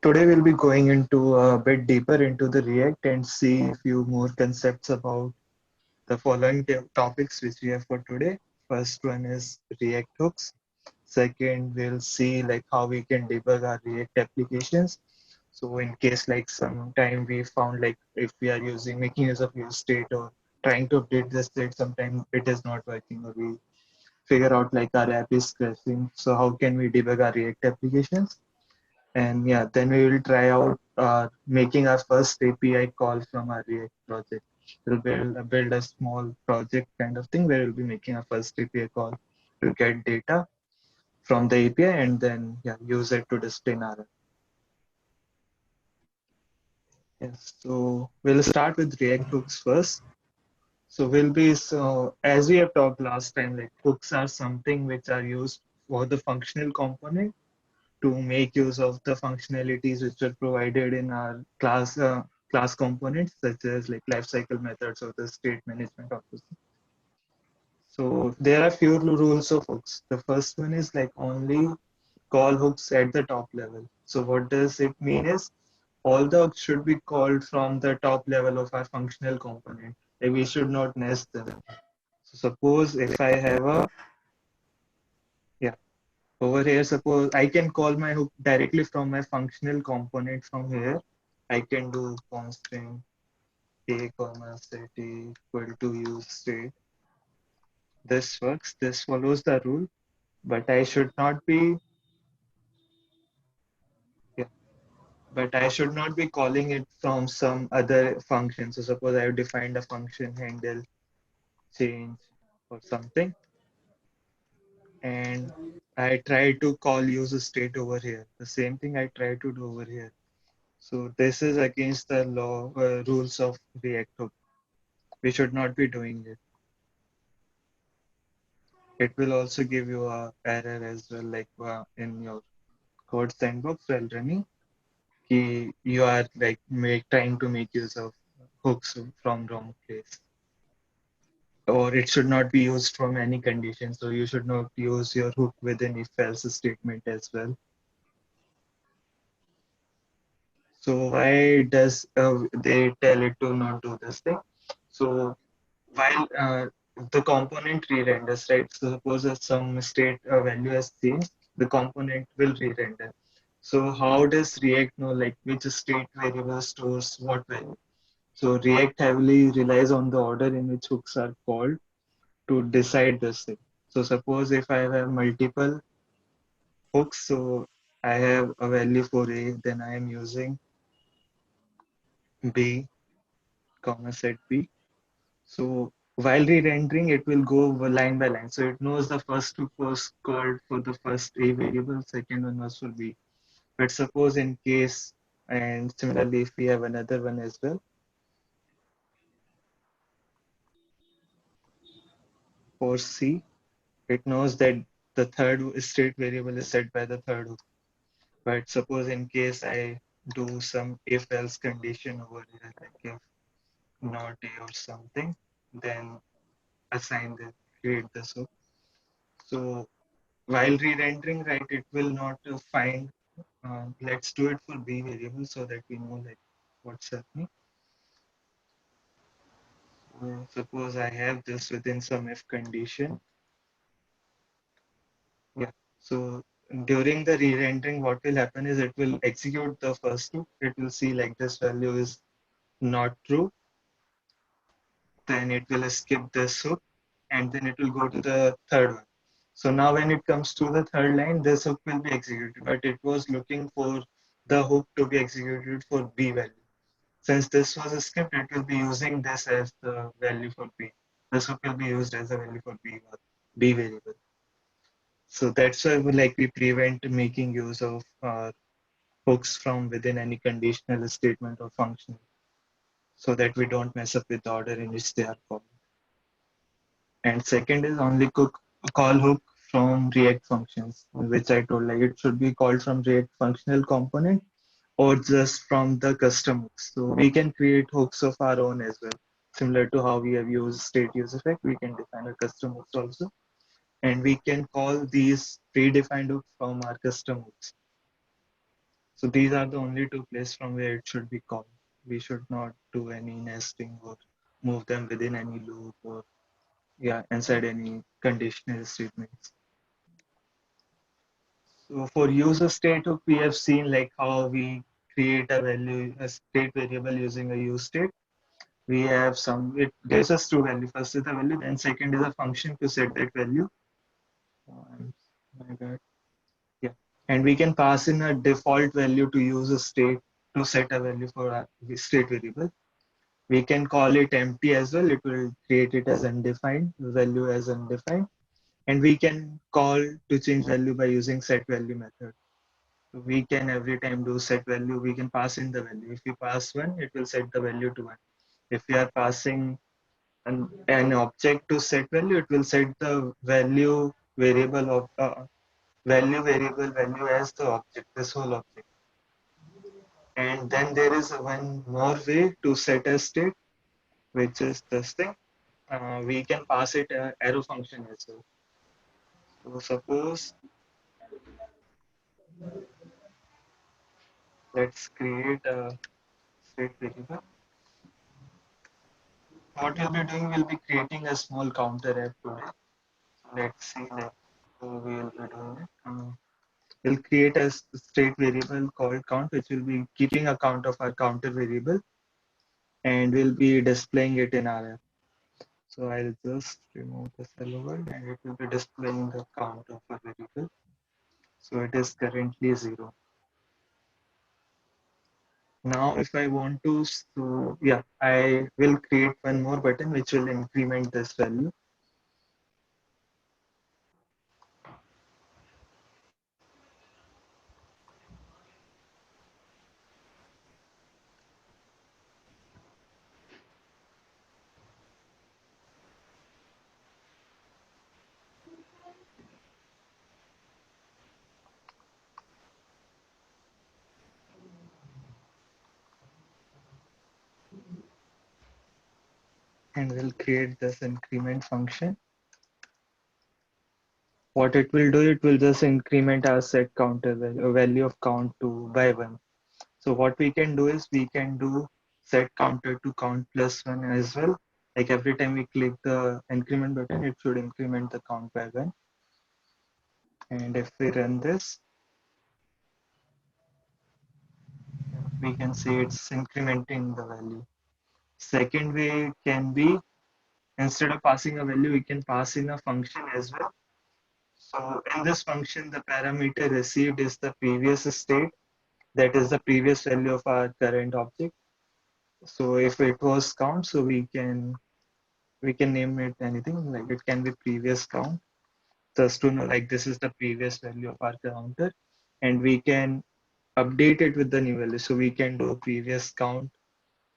today we'll be going into a bit deeper into the React and see a few more concepts about the following topics which we have for today. First one is React hooks. Second, we'll see like how we can debug our React applications. So in case like sometime we found like if we are using making use of useState or trying to update the state, sometime it is not working or we figure out like our app is crashing. So how can we debug our React applications? And yeah, then we will try out making our first API call from our React project. We'll build a small project kind of thing where we'll be making our first API call to get data from the API and then yeah, use it to display in our app. Yes, so we'll start with React hooks first. So as we have talked last time, like hooks are something which are used for the functional component to make use of the functionalities which are provided in our class components such as like lifecycle methods or the state management office. So there are few rules of hooks. The first one is like only call hooks at the top level. So what does it mean is all the hooks should be called from the top level of our functional component. Like we should not nest them. So suppose if I have a yeah over here, suppose I can call my hook directly from my functional component from here. I can do constant a comma set equal to use state. This works. This follows the rule, but I should not be yeah, but I should not be calling it from some other function. So suppose I have defined a function handle change or something, and I try to call use state over here. The same thing I try to do over here. So this is against the law rules of React hook. We should not be doing it. It will also give you a error as well, like in your code sandbox while running. You are like trying to make use of hooks from wrong place, or it should not be used from any condition. So you should not use your hook within if else statement as well. So why does they tell it to not do this thing? So while the component re-renders, right? So suppose that some state value has changed, the component will re-render. So how does React know like which state variable stores what value? So React heavily relies on the order in which hooks are called to decide this thing. So suppose if I have multiple hooks, so I have a value for A, then I am using B, comma set B. So while re-rendering, it will go line by line. So it knows the first two was called for the first A variable, second one was for B. But suppose in case, and similarly, if we have another one as well, for C, it knows that the third state variable is set by the third hook. But suppose in case I do some if else condition over here, like if not A or something, then assign the create this hook. So while re-rendering, right, it will not find, let's do it for B variable so that we know like what's happening. Suppose I have this within some if condition. Yeah. So during the re-rendering, what will happen is it will execute the first two. It will see like this value is not true. Then it will skip this hook and then it will go to the third one. So now when it comes to the third line, this hook will be executed, but it was looking for the hook to be executed for B value. Since this was a script, it will be using this as the value for B. This hook will be used as a value for B or B variable. So that's why we prevent making use of hooks from within any conditional statement or function so that we don't mess up with the order in which they are called. And second is only call hook from React functions, which I told like it should be called from React functional component or just from the custom hooks. So we can create hooks of our own as well. Similar to how we have used state useEffect, we can define a custom hooks also. And we can call these predefined hooks from our custom hooks. So these are the only two places from where it should be called. We should not do any nesting or move them within any loop or yeah, inside any conditional statements. So for user state, we have seen like how we create a value, a state variable using a use state. We have some, it gives us two values. First is the value, then second is a function to set that value. My God. Yeah. And we can pass in a default value to use a state to set a value for our state variable. We can call it empty as well. It will create it as undefined, value as undefined. And we can call to change value by using set value method. So we can every time do set value, we can pass in the value. If we pass one, it will set the value to one. If we are passing an object to set value, it will set the value variable of value variable value as the object, this whole object. And then there is one more way to set a state, which is this thing. We can pass it a arrow function as well. So suppose let's create a state variable. What we'll be doing, we'll be creating a small counter app today. Let's see like how we'll be doing it. We'll create a state variable called count, which will be keeping a count of our counter variable, and we'll be displaying it in our app. So I'll just remove the hello world and it will be displaying the count of a variable. So it is currently 0. Now if I want to, so yeah, I will create one more button which will increment this value. And we'll create this increment function. What it will do, it will just increment our set counter value of count to by 1. So what we can do is we can do set counter to count plus 1 as well. Like every time we click the increment button, it should increment the count by 1. And if we run this, we can see it's incrementing the value. Second way can be, instead of passing a value, we can pass in a function as well. So in this function, the parameter received is the previous state, that is the previous value of our current object. So if it was count, so we can name it anything, like it can be previous count, just to know like this is the previous value of our counter, and we can update it with the new value. So we can do previous count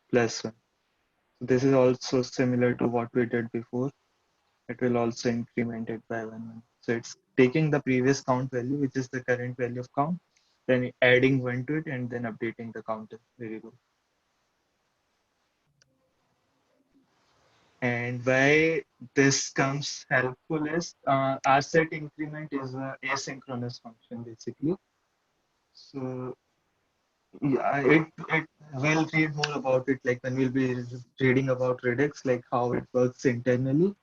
plus 1. So this is also similar to what we did before. It will also increment it by 1. So it's taking the previous count value, which is the current value of count, then adding 1 to it, and then updating the counter variable. And why this comes helpful is our set increment is a asynchronous function basically. So yeah, it we'll read more about it like when we'll be reading about Redux, like how it works internally.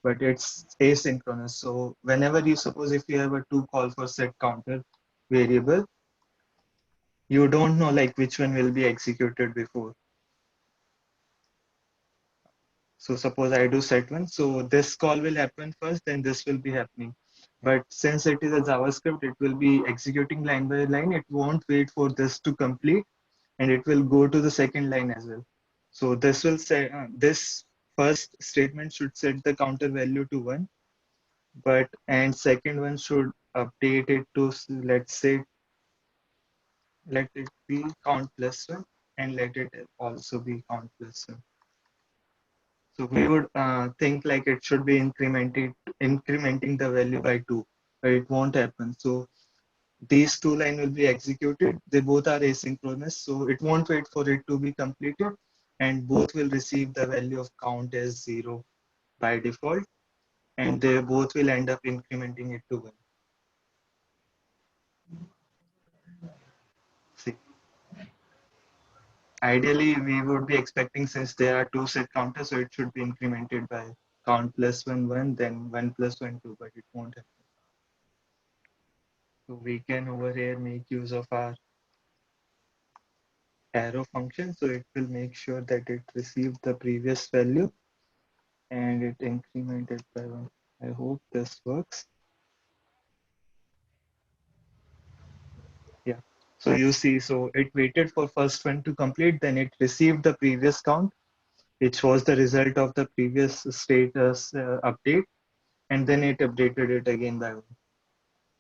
But it's asynchronous. So whenever you suppose if you have a to call for set counter variable, you don't know like which one will be executed before. So suppose I do set one, so this call will happen first, then this will be happening. But since it is a JavaScript, it will be executing line by line. It won't wait for this to complete, and it will go to the second line as well. So this will say this first statement should set the counter value to 1, but and second one should update it to, let's say, let it be count plus 1, and let it also be count plus 1. So we would think like it should be incrementing the value by 2, but it won't happen. So these two lines will be executed. They both are asynchronous, so it won't wait for it to be completed, and both will receive the value of count as 0 by default, and they both will end up incrementing it to 1. Ideally, we would be expecting, since there are two set counters, so it should be incremented by count plus 1, then 1 plus 1, 2, but it won't happen. So we can over here make use of our arrow function. So it will make sure that it received the previous value and it incremented by 1. I hope this works. Yeah. So you see, so it waited for first one to complete, then it received the previous count, which was the result of the previous status update, and then it updated it again by 1.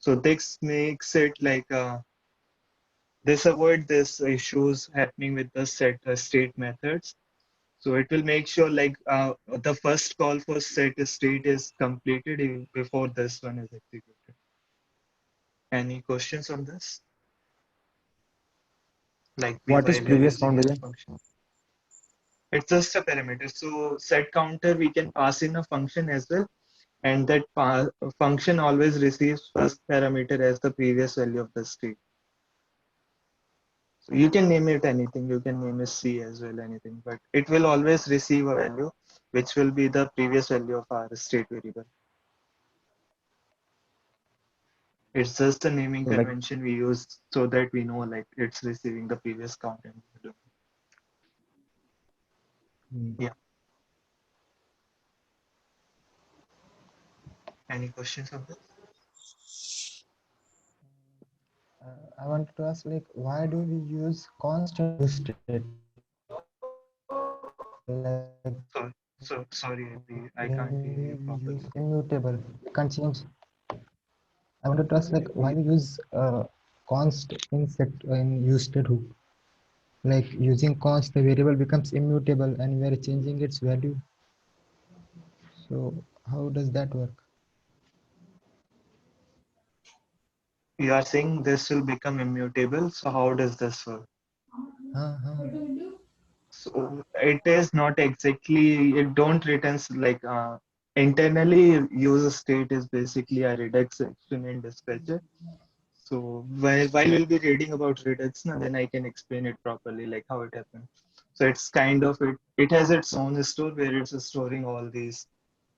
So this makes it like this avoid this issues happening with the set state methods. So it will make sure like the first call for set state is completed before this one is executed. Any questions on this? Like we What is while you're previous using count arrow variable? function. It's just a parameter. So set counter we can pass in a function as well, and that function always receives first parameter as the previous value of the state. So you can name it anything. You can name it C as well, anything, but it will always receive a value which will be the previous value of our state variable. It's just a naming So like, convention we use so that we know like it's receiving the previous count. And mm, yeah. Any questions on this? I wanted to ask, like, why do we use constant use state? Like Sorry, I when can't we hear you use properly. immutable, we can't change. I wanted to ask, like, why we use const in set in use state hook? Like using const, the variable becomes immutable, and we are changing its value. So how does that work? You are saying this will become immutable. So how does this work? Uh-huh. So it is not exactly, it don't returns like internally user state is basically a Redux action and dispatcher. So while we'll be reading about Redux now, then I can explain it properly, like how it happens. So it's kind of it has its own store where it's storing all these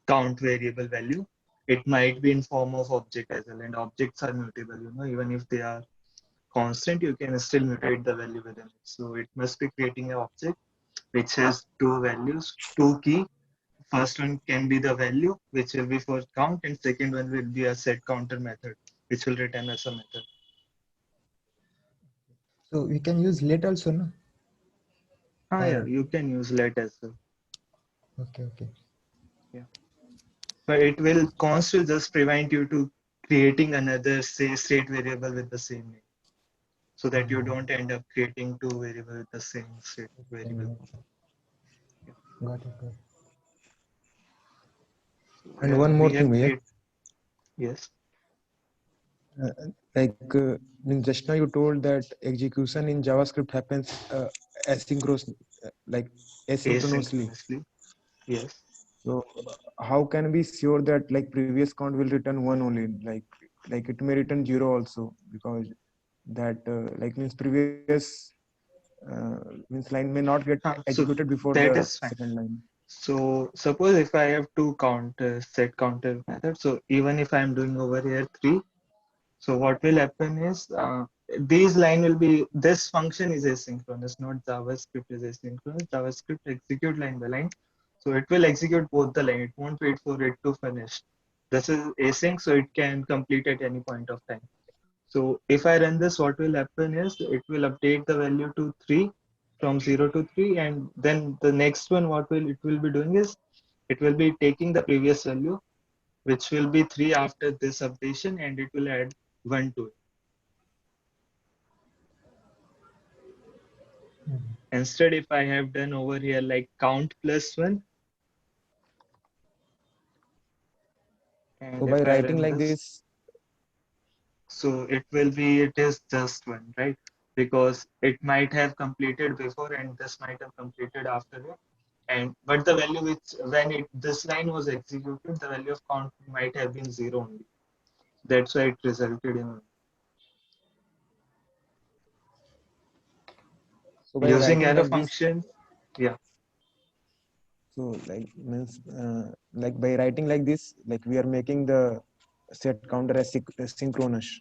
count variable value. It might be in form of object as well, and objects are mutable, even if they are constant, you can still mutate the value within it. So it must be creating an object which has two values, two key. First one can be the value, which will be for count, and second one will be a set counter method, which will return as a method. So we can use let also, no? Yeah, Or you can use let as well. okay, okay. Yeah, but it will const will just prevent you to creating another say state variable with the same name, so that you don't end up creating two variables with the same state variable. Yeah. Got it, got it. So And one more we thing, have Vivek. created, yes. Like just now you told that execution in JavaScript happens like asynchronously. Asynchronously. Yes. So how can we sure that like previous count will return one only? Like it may return zero also, because that like means previous means line may not get So executed before that the is fine. second line. So suppose if I have two set counter methods, so even if I'm doing over here three, so what will happen is these line will be, this function is asynchronous, not JavaScript is asynchronous. JavaScript execute line by line. So it will execute both the line. It won't wait for it to finish. This is async, so it can complete at any point of time. So if I run this, what will happen is it will update the value to 3 from 0 to 3, and then the next one, what will it will be doing is it will be taking the previous value, which will be 3 after this updation, and it will add 1 to it. Instead, if I have done over here like count plus 1, So and by if I writing run like this, this, so it is just 1, right? Because it might have completed before and this might have completed after it. And but the value which when this line was executed, the value of count might have been 0 only. That's why it resulted in. So by Using writing arrow like this, function, yeah, so like means like by writing like this, like we are making the set counter as synchronous.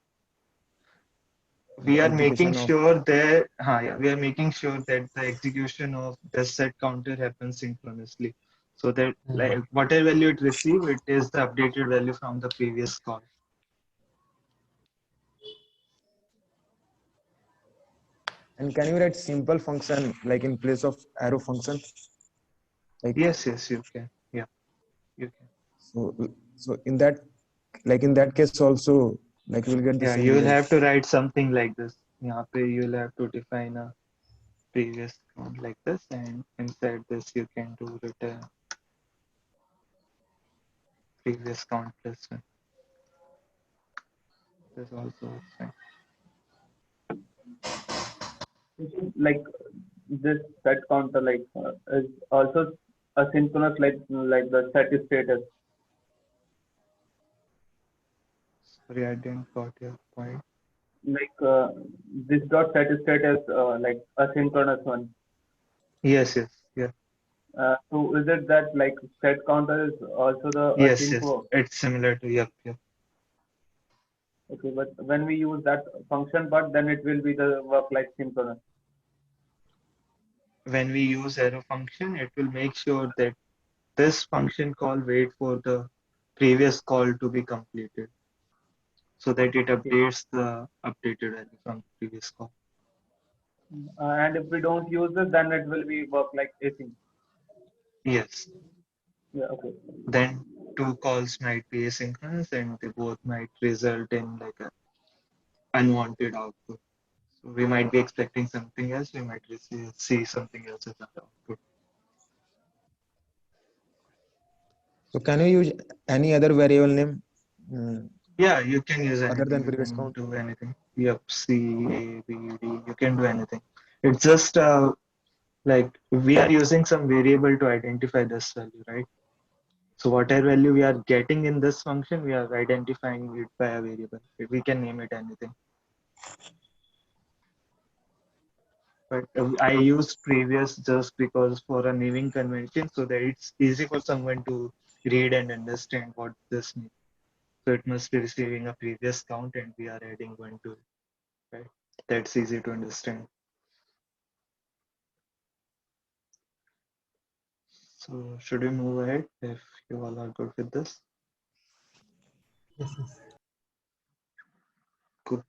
we The are making execution of sure that yeah, we are making sure that the execution of the set counter happens synchronously. So that Hmm. like whatever value it receive, it is the updated value from the previous call. and can you write simple function like in place of arrow function? Like Yes, yes, you can. Yeah, you can. so so in that like in that case also like we'll get the Yeah, same you will result. have to write something like this. यहाँ पे you will have to define a previous count like this, and inside this you can do return previous count plus one. This also is fine. Like this set counter is also asynchronous like the set status. Sorry, I didn't got your point. Like this dot set status like asynchronous one. Yes, yes, yeah. So is it that like set counter is also the Yes, async yes. work? It's similar to yep, yep. Okay, but when we use that function part, then it will be the work like synchronous. When we use arrow function, it will make sure that this function call wait for the previous call to be completed so that it Okay, updates the updated value from the previous call. and if we don't use this, then it will be work like async. Yes. Yeah, okay. Then two calls might be asynchronous and they both might result in like a unwanted output. So we might be expecting something else, we might see something else as an output. So can you use any other variable name Yeah, you can use other anything, than you previous can count? do anything. Yep, C, A, B, D, you can do anything. It's just like we are using some variable to identify this value, right? So whatever value we are getting in this function, we are identifying it by a variable. We can name it anything. But I used previous just because for a naming convention so that it's easy for someone to read and understand what this means. So it must be receiving a previous count and we are adding one to it, right? That's easy to understand. So should we move ahead if you all are good with this? Yes, yes. Good.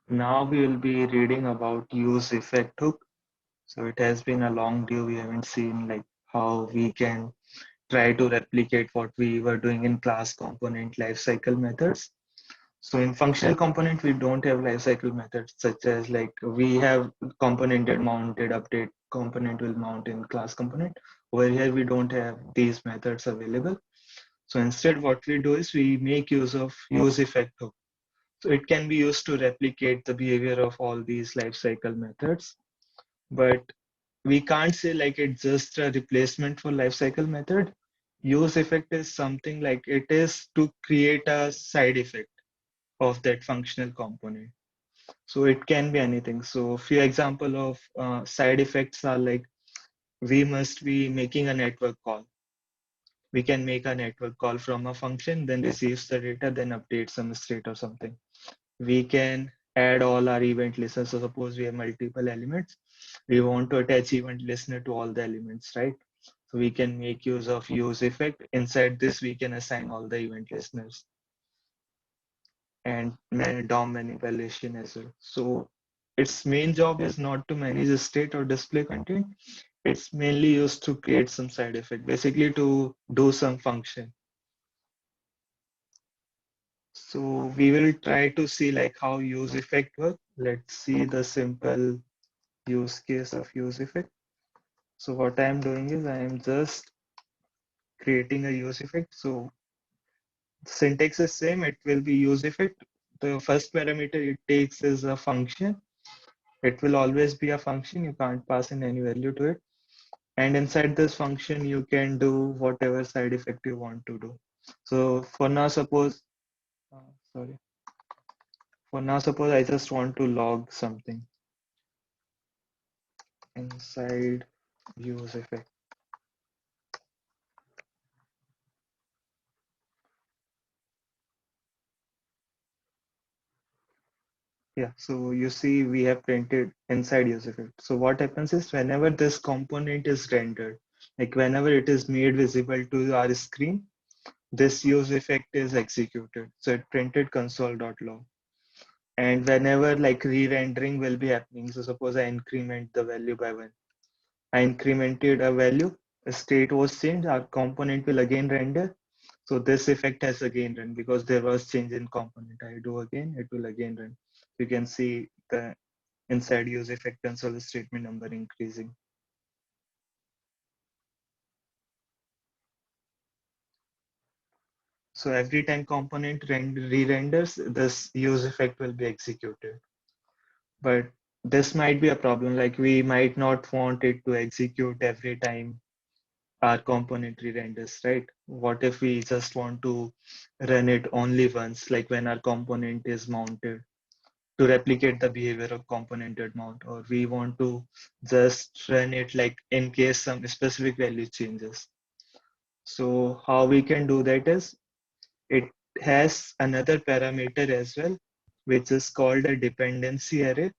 Now we will be reading about use effect hook. So it has been a long due. We haven't seen like how we can try to replicate what we were doing in class component lifecycle methods. So in functional component, we don't have lifecycle methods such as like we have component that mounted update component will mount in class component. Over here, we don't have these methods available. So instead, what we do is we make use of use effect hook. So it can be used to replicate the behavior of all these lifecycle methods, but we can't say like it's just a replacement for lifecycle method. Use effect is something like it is to create a side effect of that functional component. So it can be anything. So few example of side effects are like we must be making a network call. We can make a network call from a function, then receives the data, then updates some state or something. We can add all our event listeners. So suppose we have multiple elements. We want to attach event listener to all the elements, right? So we can make use of use effect. Inside this, we can assign all the event listeners and DOM manipulation as well. So its main job is not to manage a state or display content. It's mainly used to create some side effect, basically to do some function. So we will try to see like how use effect work. Let's see the simple use case of use effect. So what I am doing is I am just creating a use effect. So syntax is same. It will be use effect. The first parameter it takes is a function. It will always be a function. You can't pass in any value to it. And inside this function, you can do whatever side effect you want to do. So for now, suppose, sorry, for now, suppose I just want to log something. inside useEffect. Yeah, so you see we have printed inside useEffect. So what happens is whenever this component is rendered, like whenever it is made visible to our screen, this useEffect is executed. So it printed console.log. And whenever like re-rendering will be happening, so suppose I increment the value by 1. I incremented a value, a state was changed, our component will again render. So this effect has again run because there was change in component. I do again, it will again run. You can see the inside useEffect console statement number increasing. So every time component re-renders, this useEffect will be executed. But this might be a problem, like we might not want it to execute every time our component re-renders, right? What if we just want to run it only once, like when our component is mounted to replicate the behavior of componented mount, or we want to just run it like in case some specific value changes. So how we can do that is it has another parameter as well, which is called a dependency array.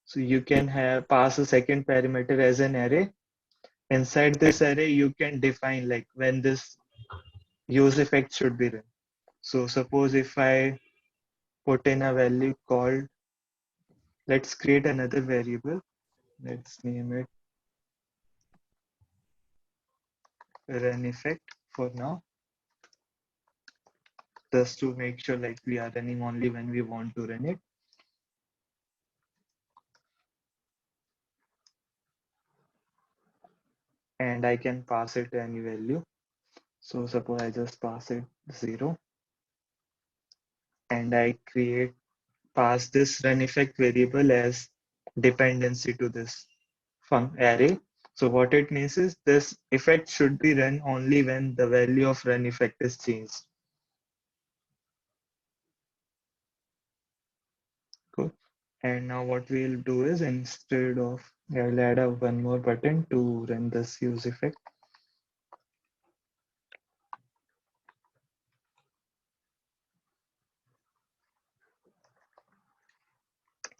So you can have pass a second parameter as an array. Inside this array, you can define like when this useEffect should be run. So suppose if I put in a value called, let's create another variable. Let's name it run effect for now, just to make sure like we are running only when we want to run it. And I can pass it any value. So suppose I just pass it 0 and I pass this run effect variable as dependency to this array. So what it means is this effect should be run only when the value of run effect is changed. Cool. And now what we'll do is instead of, I'll add a one more button to run this use effect.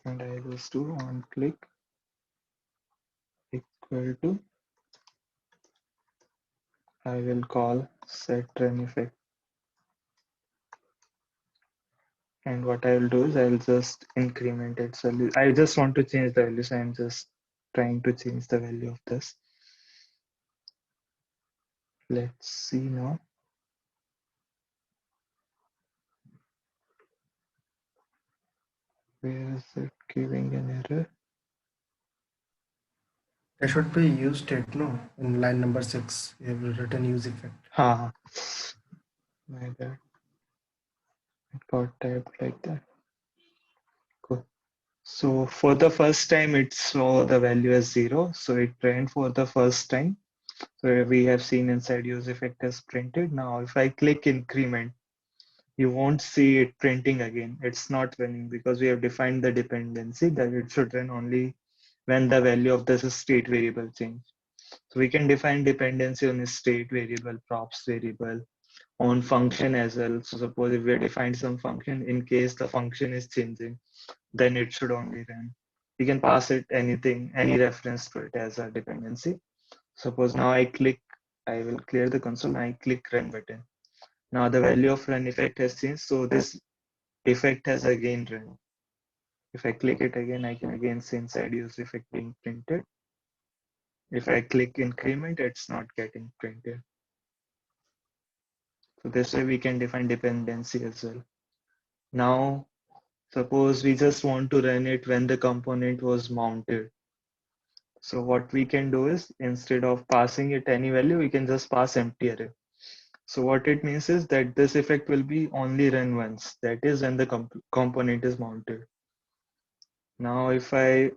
And I just do on click equal to, I will call set run effect. And what I will do is I'll just increment its value. I just want to change the value, so I'm just trying to change the value of this. Let's see now. Where is it giving an error? There should be use state, no? In line number 6, you have written use effect. Ha, my bad. It got typed like that. Cool. So for the first time, it saw the value as 0. So it ran for the first time. So we have seen inside use effect as printed. Now, if I click increment, you won't see it printing again. It's not running because we have defined the dependency that it should run only when the value of this state variable change. So we can define dependency on a state variable, props variable, on function as well. So suppose if we define some function, in case the function is changing, then it should only run. We can pass it anything, any reference to it as a dependency. Suppose now I click, I will clear the console, I click run button. Now the value of run effect has changed. So this effect has again run. If I click it again, I can again see inside use effect being printed. If I click increment, it's not getting printed. So this way we can define dependency as well. Now, suppose we just want to run it when the component was mounted. So what we can do is instead of passing it any value, we can just pass empty array. So what it means is that this effect will be only run once. That is when the component is mounted. Now, if I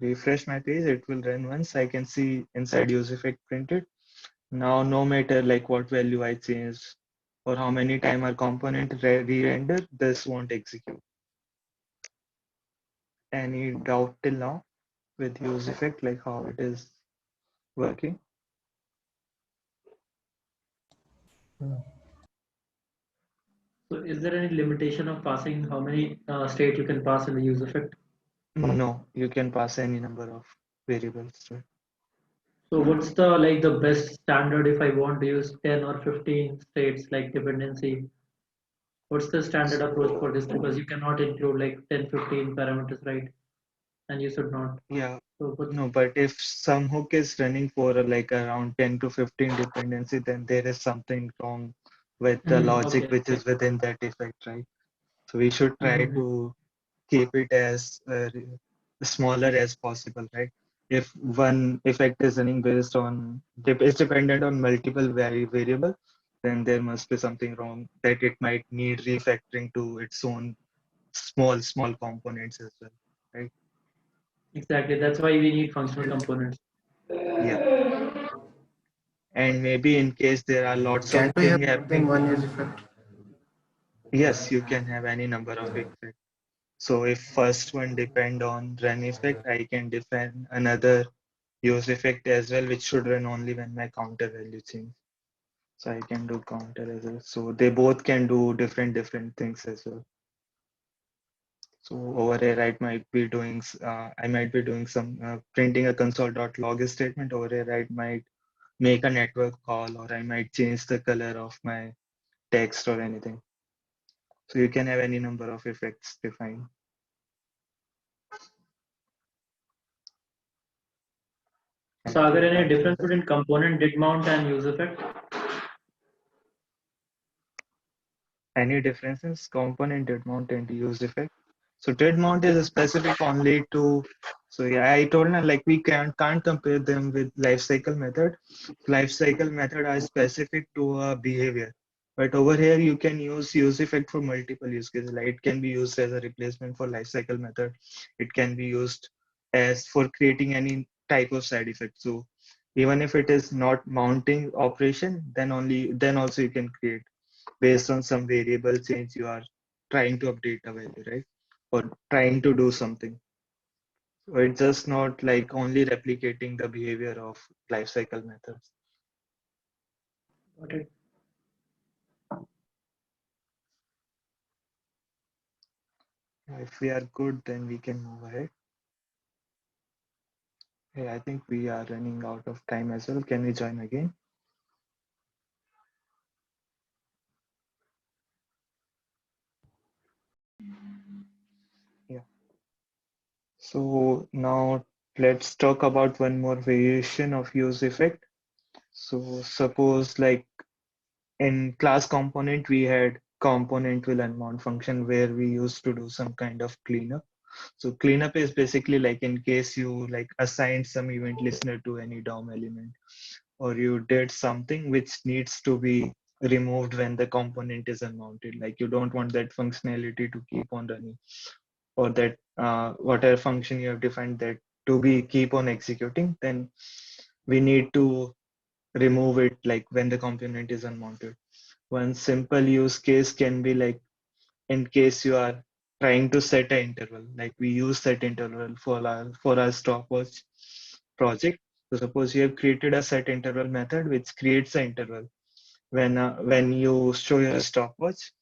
refresh my page, it will run once. I can see inside use effect printed. Now, no matter like what value I change or how many time our component re-render, this won't execute. Any doubt till now? with useEffect, like how it is working? No. So is there any limitation of passing how many state you can pass in the use effect? No, you can pass any number of variables to it. So what's the best standard if I want to use 10 or 15 states like dependency? What's the standard approach for this? Because you cannot include like 10, 15 parameters, right? And you should not. Yeah, So what's no, but if some hook is running for like around 10 to 15 dependency, then there is something wrong with the logic okay. which is within that effect, right? So we should try Mhm. to keep it as smaller as possible, right? If one effect is running based on, is dependent on multiple variable, then there must be something wrong that it might need refactoring to its own small components as well, right? Exactly. That's why we need functional components. Yeah. And maybe in case there are lots of Can we have things more than happening, one use effect? yes, you can have any number of effects. So if first one depend on run effect, I can define another use effect as well, which should run only when my counter value change. So I can do counter as well. So they both can do different things as well. So over here, I might be doing some printing a console.log statement. Over here, I might make a network call, or I might change the color of my text or anything. So you can have any number of effects defined. So are there Anything any apart from difference that? between component did mount and use effect? Any differences? Component did mount and use effect. So did mount is specific only to, so yeah, I told her like we can't compare them with lifecycle method. Lifecycle method are specific to a behavior. But over here you can use effect for multiple use cases. Like it can be used as a replacement for lifecycle method. It can be used as for creating any type of side effect. So even if it is not mounting operation, then also you can create based on some variable change you are trying to update a value, right? Or trying to do something. So it's just not like only replicating the behavior of lifecycle methods. Got it. If we are good, then we can move ahead. Hey, I think we are running out of time as well. Can we join again? Yeah. So now let's talk about one more variation of use effect. So suppose like in class component, we had component will unmount function where we used to do some kind of cleanup. So cleanup is basically like in case you like assigned some event listener to any DOM element, or you did something which needs to be removed when the component is unmounted. Like you don't want that functionality to keep on running, or that whatever function you have defined that to be keep on executing, then we need to remove it like when the component is unmounted. One simple use case can be like in case you are trying to set an interval, like we use set interval for our stopwatch project. So suppose you have created a set interval method which creates an interval when you show your stopwatch.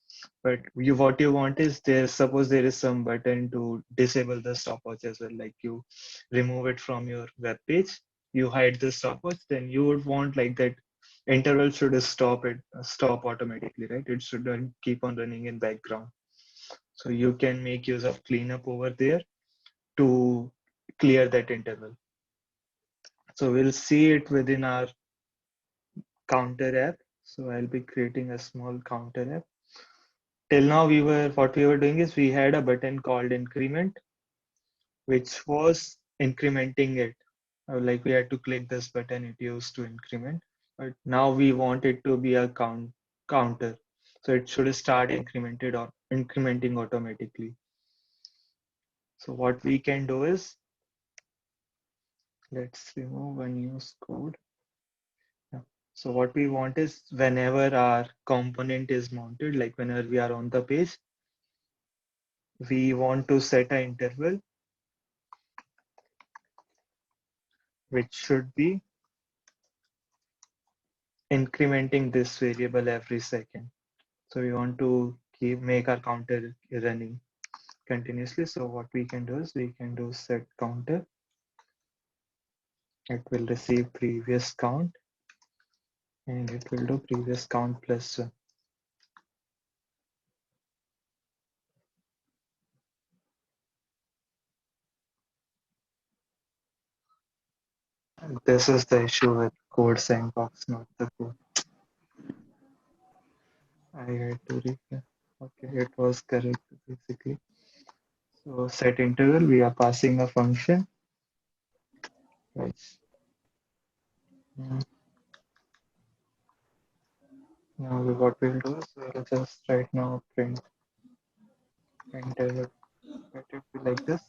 But what you want is there. Suppose there is some button to disable the stopwatch as well, like you remove it from your web page, you hide the stopwatch. Then you would want like that interval should stop automatically, right? It shouldn't keep on running in background. So you can make use of cleanup over there to clear that interval. So we'll see it within our counter app. So I'll be creating a small counter app. Till now what we were doing is we had a button called increment, which was incrementing it. Like we had to click this button, it used to increment. But now we want it to be a counter. So it should start incrementing automatically. So what we can do is, let's remove unused code. Yeah. So what we want is whenever our component is mounted, like whenever we are on the page, we want to set an interval which should be incrementing this variable every second. So we want to make our counter running continuously. So what we can do is we can do set counter. It will receive previous count and it will do previous count plus 1. This is the issue with code sandbox, not the code. I had to refresh. Okay, it was correct basically. So set interval, we are passing a function. Right. Now what we'll do is we'll just right now print interval. Let it be like this.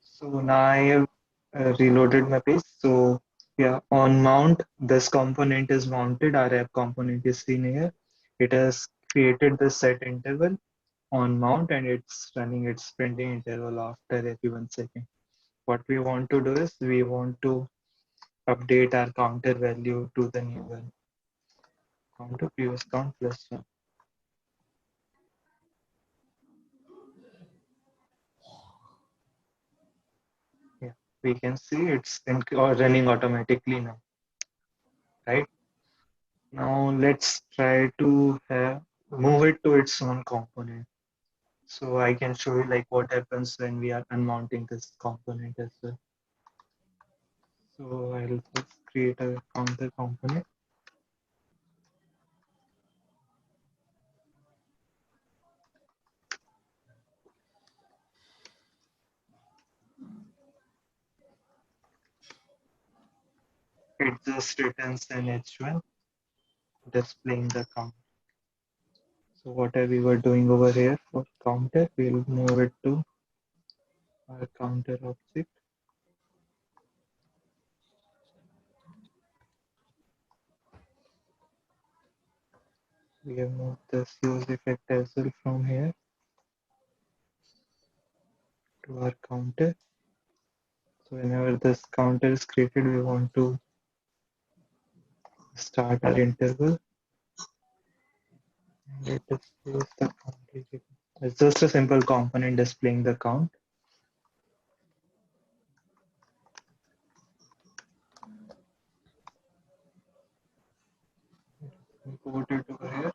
So now I have reloaded my page. So yeah, on mount, this component is mounted. Our app component is seen here. It has created the set interval on mount and it's running its printing interval after every 1 second. What we want to do is we want to update our counter value to the new one. Counter previous count plus 1. Yeah, we can see it's running automatically now, right? Now let's try to move it to its own component. So I can show you like what happens when we are unmounting this component as well. So I'll just create a counter component. It just returns an H1 displaying the count. So whatever we were doing over here for counter, we'll move it to our counter object. We have moved this use effect as well from here to our counter. So whenever this counter is created, we want to start our interval. And it displays the count. It's just a simple component displaying the count. Import it over here.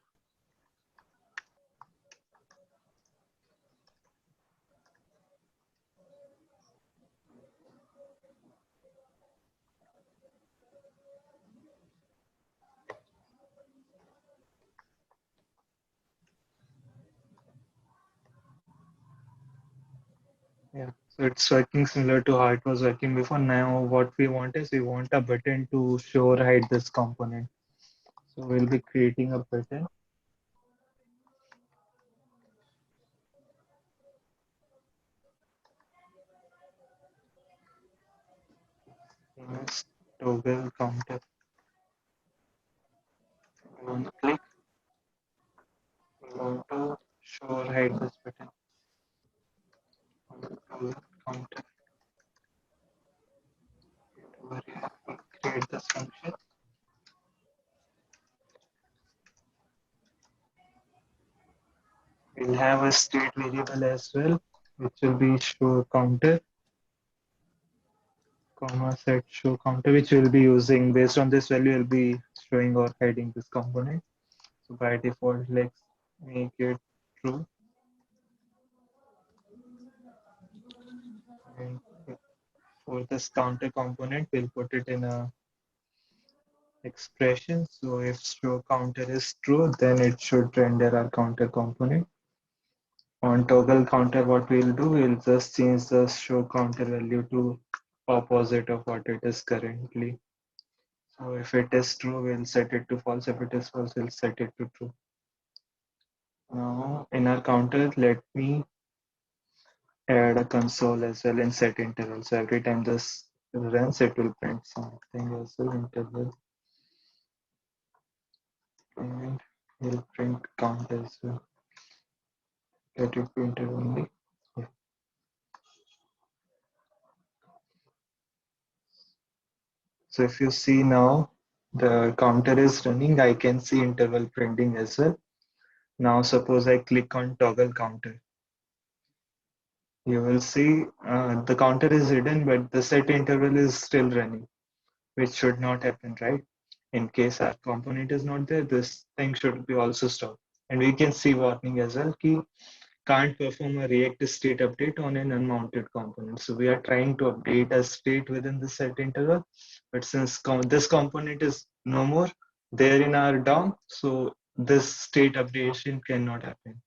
Yeah, so it's working similar to how it was working before. Now what we want is we want a button to show or hide this component. So we'll be creating a button. Next, toggle counter. We want to click. We want to show or hide this button. Toggle counter. Over here, we create this function. We'll have a state variable as well, which will be show counter, comma set show counter, which we'll be using based on this value. We'll be showing or hiding this component. So by default, let's make it true. And for this counter component, we'll put it in a expression. So if show counter is true, then it should render our counter component. On toggle counter, what we'll do, we'll just change the show counter value to opposite of what it is currently. So if it is true, we'll set it to false. If it is false, we'll set it to true. Now in our counter, let me add a console as well and set interval. So every time this runs, it will print something as well, interval. And we'll print count as well. Let it be interval only. Yeah. So if you see now, the counter is running. I can see interval printing as well. Now suppose I click on toggle counter. You will see the counter is hidden, but the set interval is still running, which should not happen, right? In case our component is not there, this thing should be also stopped. And we can see warning as well, key can't perform a React state update on an unmounted component. So we are trying to update a state within the set interval, but since this component is no more there in our DOM, so this state updation cannot happen.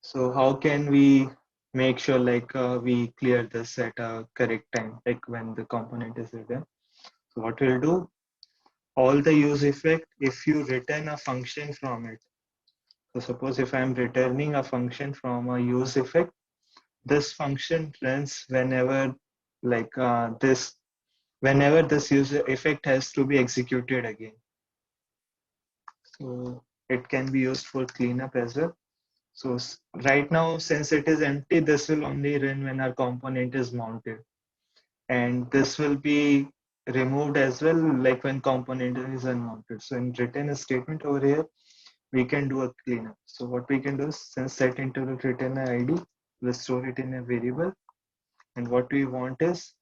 So how can we make sure like we clear this at a correct time, like when the component is written? So what we'll do, all the use effect, if you return a function from it. So suppose if I'm returning a function from a use effect, this function runs whenever like whenever this user effect has to be executed again. So it can be used for cleanup as well. So right now, since it is empty, this will only run when our component is mounted. And this will be removed as well, like when component is unmounted. So in return a statement over here, we can do a cleanup. So what we can do is, since set interval return ID, we'll store it in a variable. And what we want is,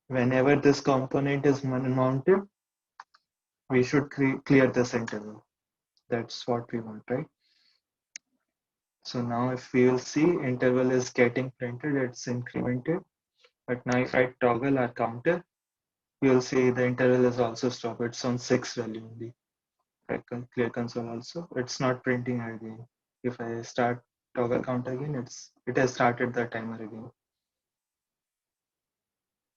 whenever this component is mounted, we should clear this interval. That's what we want, right? So now if we will see, interval is getting printed, it's incremented. But now if I toggle our counter, you'll see the interval is also stopped. It's on 6 value only. I can clear console also. It's not printing again. If I start toggle count again, it has started the timer again.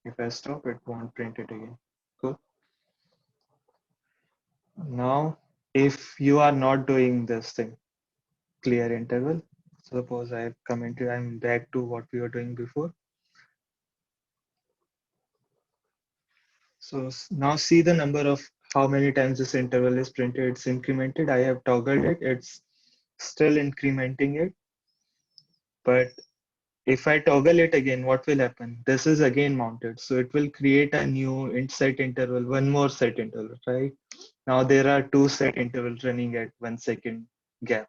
If I stop, it won't print it again. Cool. Now, if you are not doing this thing, clear interval, suppose I've commented, I'm back to what we were doing before. So now see the number of how many times this interval is printed. It's incremented. I have toggled it. It's still incrementing it. But if I toggle it again, what will happen? This is again mounted. So it will create a new set interval, one more set interval, right? Now there are two set intervals running at 1 second gap.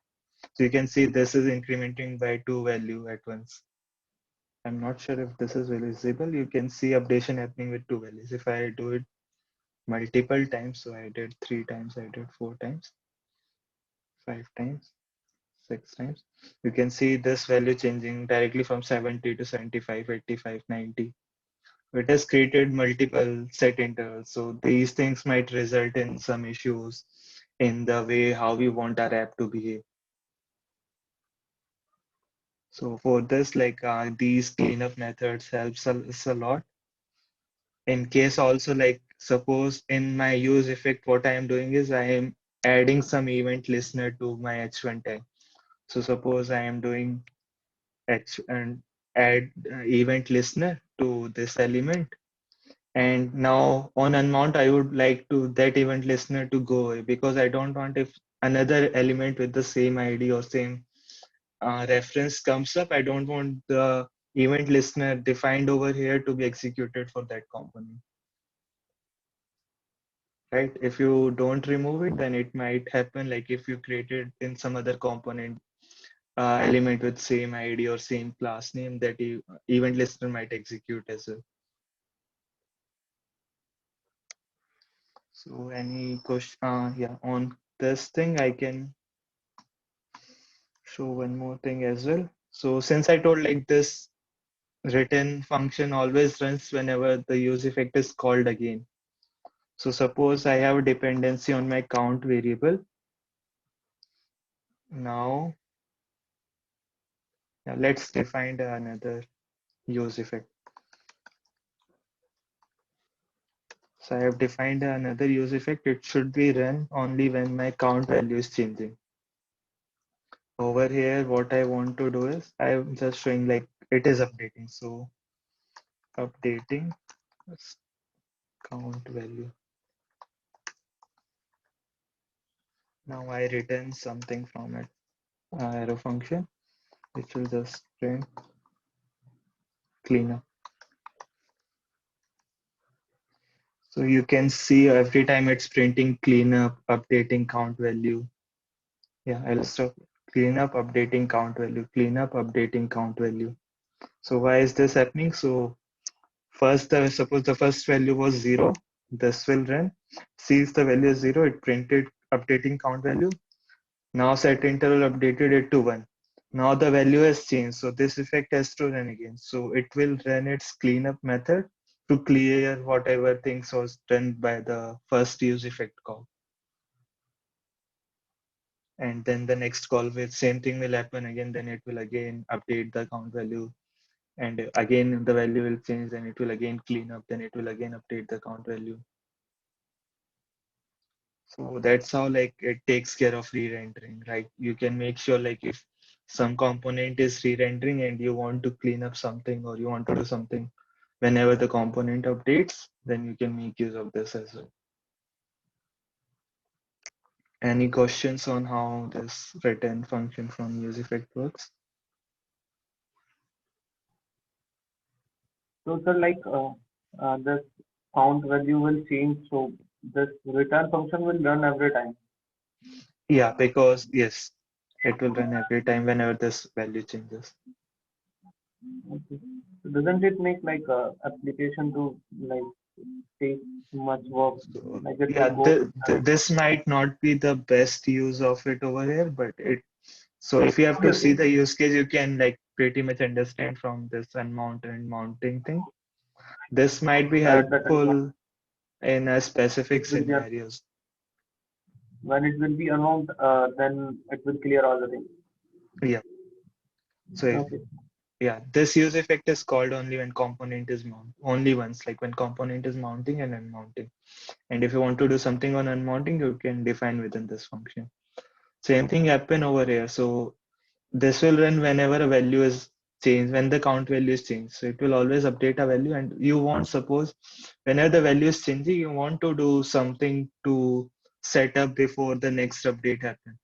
So you can see this is incrementing by 2 value at once. I'm not sure if this is visible. You can see updation happening with 2 values. If I do it multiple times, so I did 3 times, I did 4 times, 5 times, 6 times. You can see this value changing directly from 70 to 75, 85, 90. It has created multiple set intervals. So these things might result in some issues in the way how we want our app to behave. So for this, like these cleanup methods helps us a lot. In case also, like suppose in my use effect, what I am doing is I am adding some event listener to my H1 tag. So suppose I am doing H and add event listener to this element. And now on unmount, I would like to that event listener to go away because I don't want if another element with the same ID or same reference comes up, I don't want the event listener defined over here to be executed for that component. Right? If you don't remove it, then it might happen like if you created in some other component element with same ID or same class name that event listener might execute as well. So any question? Yeah, on this thing, I can show one more thing as well. So since I told like this return function always runs whenever the use effect is called again. So suppose I have a dependency on my count variable. Now, let's define another use effect. So I have defined another use effect. It should be run only when my count value is changing. Over here, what I want to do is I'm just showing like it is updating. So updating count value. Now I return something from it, arrow function, which will just print cleanup. So you can see every time it's printing cleanup, updating count value. Yeah, I'll stop. Cleanup, updating count value, cleanup, updating count value. So why is this happening? So first, suppose the first value was 0, this will run. Sees the value is 0, it printed updating count value. Now set interval updated it to 1. Now the value has changed, so this effect has to run again. So it will run its cleanup method to clear whatever things was done by the first use effect call. And then the next call with same thing will happen again, then it will again update the count value, and again the value will change, then it will again clean up, then it will again update the count value. So that's how like it takes care of re-rendering, right? You can make sure like if some component is re-rendering and you want to clean up something or you want to do something whenever the component updates, then you can make use of this as well. Any questions on how this return function from useEffect works? So sir, like this count value will change. So this return function will run every time. Yeah, because yes, it will run every time whenever this value changes. Okay. So doesn't it make like application to like take much work? So Like it yeah, will go. this might not be the best use of it over here, but it, so if you have to see Obviously, the use case, you can like pretty much understand from this unmount and mounting thing. This might be at that time helpful in a it specific will be scenarios. when it will be amount, then it will clear all the things. Yeah. So if, Okay. yeah, this use effect is called only when component is mount, only once, like when component is mounting and unmounting. And if you want to do something on unmounting, you can define within this function. Same thing happen over here. So this will run whenever a value is changed, when the count value is changed. So it will always update a value, and you want, suppose whenever the value is changing, you want to do something to set up before the next update happens.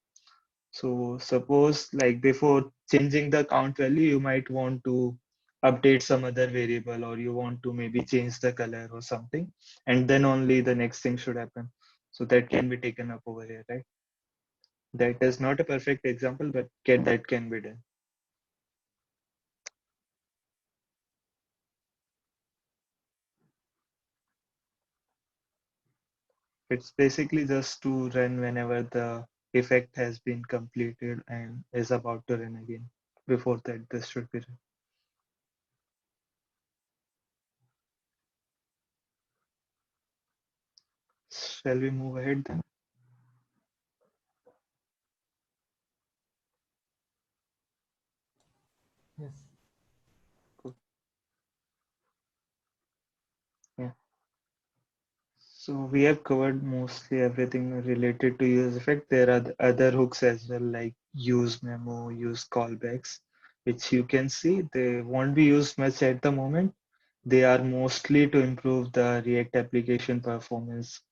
So suppose like before changing the count value, you might want to update some other variable, or you want to maybe change the color or something, and then only the next thing should happen. So that can be taken up over here, right? That is not a perfect example, but that can be done. It's basically just to run whenever the effect has been completed and is about to run again. Before that, this should be run. Shall we move ahead then? Yes. Cool. Yeah. So we have covered mostly everything related to use effect. There are other hooks as well, like use memo, use callbacks, which you can see they won't be used much at the moment. They are mostly to improve the React application performance